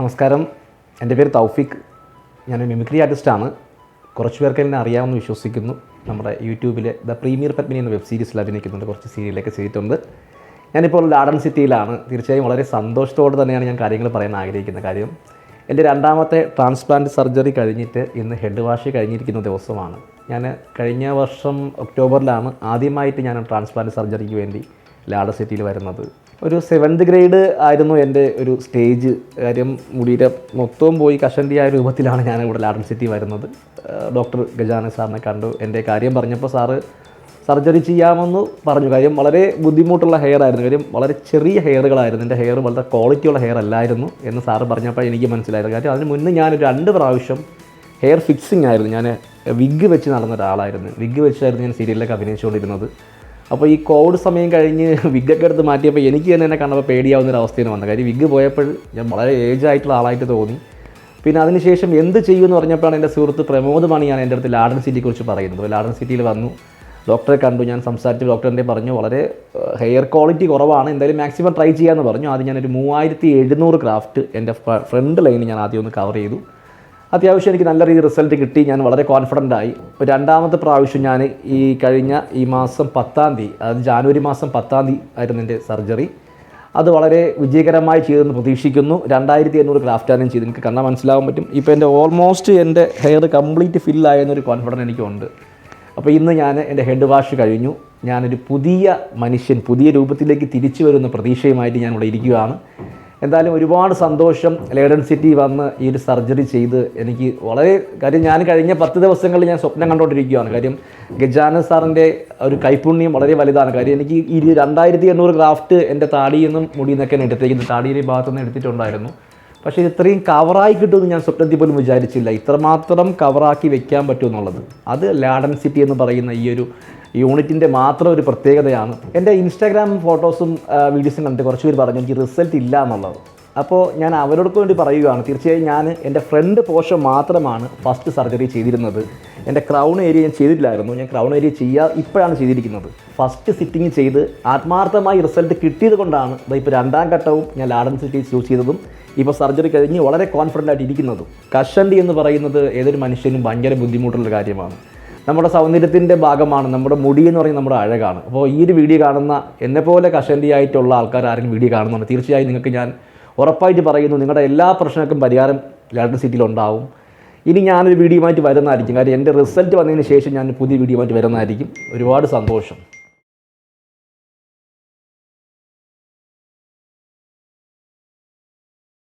നമസ്കാരം, എൻ്റെ പേര് തൗഫിക്. ഞാനൊരു മിമിക്രി ആർട്ടിസ്റ്റാണ്. കുറച്ച് പേർക്ക് എന്നെ അറിയാമെന്ന് വിശ്വസിക്കുന്നു. നമ്മുടെ യൂട്യൂബിലെ ദ പ്രീമിയർ പത്മിനി എന്ന വെബ് സീരീസിൽ അഭിനയിക്കുന്നുണ്ട്, കുറച്ച് സീരിയലൊക്കെ ചെയ്തിട്ടുണ്ട്. ഞാനിപ്പോൾ ലാഡൻ സിറ്റിയിലാണ്. തീർച്ചയായും വളരെ സന്തോഷത്തോടെ തന്നെയാണ് ഞാൻ കാര്യങ്ങൾ പറയാൻ ആഗ്രഹിക്കുന്ന കാര്യം. എൻ്റെ രണ്ടാമത്തെ ട്രാൻസ്പ്ലാന്റ് സർജറി കഴിഞ്ഞിട്ട് ഇന്ന് ഹെഡ് വാഷ് കഴിഞ്ഞിരിക്കുന്ന ദിവസമാണ്. ഞാൻ കഴിഞ്ഞ വർഷം ഒക്ടോബറിലാണ് ആദ്യമായിട്ട് ഞാൻ ട്രാൻസ്പ്ലാന്റ് സർജറിക്ക് വേണ്ടി ലാഡൻ സിറ്റിയിൽ വരുന്നത്. ഒരു 7th ഗ്രേഡ് ആയിരുന്നു എൻ്റെ ഒരു സ്റ്റേജ്. കാര്യം മുടിയുടെ മൊത്തവും പോയി കഷണ്ടിയായ രൂപത്തിലാണ് ഞാൻ ഇവിടെ ലാഡൻ സിറ്റി വരുന്നത്. ഡോക്ടർ ഗജാനൻ സാറിനെ കണ്ടു. എൻ്റെ കാര്യം പറഞ്ഞപ്പോൾ സാറ് സർജറി ചെയ്യാമെന്ന് പറഞ്ഞു. കാര്യം വളരെ ബുദ്ധിമുട്ടുള്ള ഹെയർ ആയിരുന്നു. കാര്യം വളരെ ചെറിയ ഹെയറുകളായിരുന്നു. എൻ്റെ ഹെയർ വളരെ ക്വാളിറ്റിയുള്ള ഹെയർ അല്ലായിരുന്നു എന്ന് സാറ് പറഞ്ഞപ്പോൾ എനിക്ക് മനസ്സിലായിരുന്നു. കാര്യം അതിന് മുന്നേ ഞാൻ 2 പ്രാവശ്യം ഹെയർ ഫിക്സിങ് ആയിരുന്നു. ഞാൻ വിഗ് വെച്ച് നടന്ന ഒരാളായിരുന്നു. വിഗ് വെച്ചായിരുന്നു ഞാൻ സീരിയലിലൊക്കെ അഭിനയിച്ചുകൊണ്ടിരുന്നത്. അപ്പോൾ ഈ കോവിഡ് സമയം കഴിഞ്ഞ് വിഗ്ഗൊക്കെ എടുത്ത് മാറ്റിയപ്പോൾ എനിക്ക് തന്നെ എന്നെ കണ്ടപ്പോൾ പേടിയാവുന്നൊരവസ്ഥയിൽ വന്നത്. കാര്യം വിഗ് പോയപ്പോൾ ഞാൻ വളരെ ഏജ് ആയിട്ടുള്ള ആളായിട്ട് തോന്നി. പിന്നെ അതിനുശേഷം എന്ത് ചെയ്യുമെന്ന് പറഞ്ഞപ്പോഴാണ് എൻ്റെ സുഹൃത്ത് പ്രമോദ് മണിയാണ് എൻ്റെ അടുത്ത് ലാഡൻ സിറ്റിയെക്കുറിച്ച് പറയുന്നത്. ലാഡൻ സിറ്റിയിൽ വന്നു, ഡോക്ടറെ കണ്ടു. ഞാൻ സംസാരിച്ച് ഡോക്ടറിൻ്റെ പറഞ്ഞു വളരെ ഹെയർ ക്വാളിറ്റി കുറവാണ്, എന്തായാലും മാക്സിമം ട്രൈ ചെയ്യാമെന്ന് പറഞ്ഞു. ആദ്യം ഞാനൊരു 3700 ഗ്രാഫ്റ്റ് എൻ്റെ ഫ്രണ്ട് ലൈന് ഞാൻ ആദ്യം ഒന്ന് കവർ ചെയ്തു. അത്യാവശ്യം എനിക്ക് നല്ല രീതിയിൽ റിസൾട്ട് കിട്ടി. ഞാൻ വളരെ കോൺഫിഡൻ്റായി. രണ്ടാമത്തെ പ്രാവശ്യം ഞാൻ ഈ മാസം 10-ാം തീയതി, അതായത് ജാനുവരി മാസം 10-ാം തീയതി ആയിരുന്നു എൻ്റെ സർജറി. അത് വളരെ വിജയകരമായി ചെയ്തെന്ന് പ്രതീക്ഷിക്കുന്നു. 2800 ഗ്രാഫ്റ്റാണ് ഞാൻ ചെയ്ത്. എനിക്ക് കണ്ടാൽ മനസ്സിലാവാൻ പറ്റും. ഇപ്പോൾ എൻ്റെ ഓൾമോസ്റ്റ് എൻ്റെ ഹെയർ കംപ്ലീറ്റ് ഫില്ലായെന്നൊരു കോൺഫിഡൻസ് എനിക്കുണ്ട്. അപ്പോൾ ഇന്ന് ഞാൻ എൻ്റെ ഹെഡ് വാഷ് കഴിഞ്ഞു. ഞാനൊരു പുതിയ മനുഷ്യൻ, പുതിയ രൂപത്തിലേക്ക് തിരിച്ചു വരുന്ന പ്രതീക്ഷയുമായിട്ട് ഞാൻ ഇവിടെ ഇരിക്കുകയാണ്. എന്തായാലും ഒരുപാട് സന്തോഷം. ലാഡൻ സിറ്റി വന്ന് ഈ ഒരു സർജറി ചെയ്ത് എനിക്ക് വളരെ കാര്യം ഞാൻ കഴിഞ്ഞ 10 ദിവസങ്ങളിൽ ഞാൻ സ്വപ്നം കണ്ടുകൊണ്ടിരിക്കുകയാണ്. കാര്യം ഗജാനൻ സാറിൻ്റെ ഒരു കൈപുണ്യം വളരെ വലുതാണ്. കാര്യം എനിക്ക് 2800 ഗ്രാഫ്റ്റ് എൻ്റെ താടിയിൽ നിന്നും മുടിയിൽ നിന്നൊക്കെയാണ് എടുത്തേക്കുന്നത്. താടിയുടെ ഭാഗത്തുനിന്ന് എടുത്തിട്ടുണ്ടായിരുന്നു. പക്ഷേ ഇത്രയും കവറായി കിട്ടുമെന്ന് ഞാൻ സ്വപ്നത്തിൽ പോലും വിചാരിച്ചില്ല. ഇത്രമാത്രം കവറാക്കി വെക്കാൻ പറ്റുമെന്നുള്ളത് അത് ലാഡൻ സിറ്റി എന്ന് പറയുന്ന ഈ ഒരു യൂണിറ്റിൻ്റെ മാത്രം ഒരു പ്രത്യേകതയാണ്. എൻ്റെ ഇൻസ്റ്റാഗ്രാം ഫോട്ടോസും വീഡിയോസും കണ്ടിട്ട് കുറച്ച് പേര് പറഞ്ഞു എനിക്ക് റിസൾട്ട് ഇല്ല എന്നുള്ളത്. അപ്പോൾ ഞാൻ അവരോടൊക്കെ വേണ്ടി പറയുകയാണ്. തീർച്ചയായും ഞാൻ എൻ്റെ ഫ്രണ്ട് പോർഷൻ മാത്രമാണ് ഫസ്റ്റ് സർജറി ചെയ്തിരുന്നത്. എൻ്റെ ക്രൗൺ ഏരിയ ഞാൻ ചെയ്തിട്ടില്ലായിരുന്നു. ഞാൻ ക്രൗൺ ഏരിയ ഇപ്പോഴാണ് ചെയ്തിരിക്കുന്നത്. ഫസ്റ്റ് സിറ്റിങ് ചെയ്ത് ആത്മാർത്ഥമായി റിസൾട്ട് കിട്ടിയത് കൊണ്ടാണ് ഇപ്പോൾ 2ാം ഘട്ടവും ഞാൻ ലാഡൻ സിറ്റി ചൂസ് ചെയ്തതും ഇപ്പോൾ സർജറി കഴിഞ്ഞ് വളരെ കോൺഫിഡൻ്റ് ആയിട്ട് ഇരിക്കുന്നതും. കഷണ്ടി എന്ന് പറയുന്നത് ഏതൊരു മനുഷ്യനും ഭയങ്കര ബുദ്ധിമുട്ടുള്ള കാര്യമാണ്. നമ്മുടെ സൗന്ദര്യത്തിൻ്റെ ഭാഗമാണ്. നമ്മുടെ മുടി എന്ന് പറയുന്നത് നമ്മുടെ അഴകാണ്. അപ്പോൾ ഈ ഒരു വീഡിയോ കാണുന്ന എന്നെപ്പോലെ കഷണ്ടി ആയിട്ടുള്ള ആൾക്കാർ ആരെങ്കിലും വീഡിയോ കാണുന്നുണ്ട്, തീർച്ചയായും നിങ്ങൾക്ക് ഞാൻ ഉറപ്പായിട്ട് പറയുന്നു, നിങ്ങളുടെ എല്ലാ പ്രശ്നങ്ങൾക്കും പരിഹാരം ലാഡൻ സിറ്റിയിൽ ഉണ്ടാവും. ഇനി ഞാനൊരു വീഡിയോയുമായിട്ട് വരുന്നതായിരിക്കും. കാര്യം എൻ്റെ റിസൾട്ട് വന്നതിന് ശേഷം ഞാൻ പുതിയ വീഡിയോയുമായിട്ട് വരുന്നതായിരിക്കും. ഒരുപാട് സന്തോഷം.